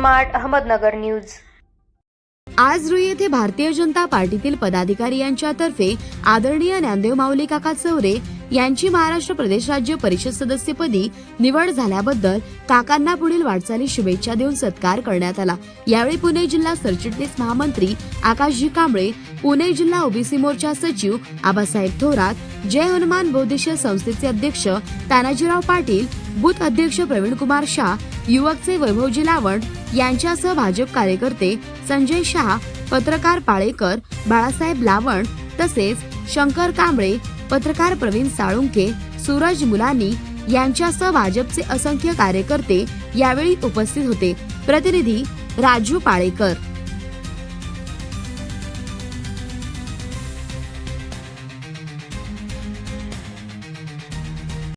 Smart Ahmednagar news. आज रोजी येथे भारतीय जनता पार्टीतील पदाधिकारी यांच्यातर्फे आदरणीय ज्ञानदेव माऊली काका चौरे यांची महाराष्ट्र प्रदेश राज्य परिषद सदस्यपदी निवड झाल्याबद्दल काकांना पुढील वाटचाली शुभेच्छा देऊन सत्कार करण्यात आला। यावेळी पुणे जिल्हा सरचिटणीस महामंत्री आकाशजी कांबळे, पुणे जिल्हा ओबीसी मोर्चा सचिव आबासाहेब थोरात, जय हनुमान बौद्धिस्ट संस्थेचे अध्यक्ष तानाजीराव पाटील, बूथ अध्यक्ष प्रवीण कुमार शाह, युवकचे वैभवजी लावंड यांच्यासह भाजप कार्यकर्ते संजय शाह, पत्रकार पाळेकर, बाळासाहेब लावंड तसेच शंकर कांबळे, पत्रकार प्रवीण साळुंके, सूरज मुलानी यांच्यासह भाजपचे असंख्य कार्यकर्ते यावेळी उपस्थित होते। प्रतिनिधी राजू पाळेकर।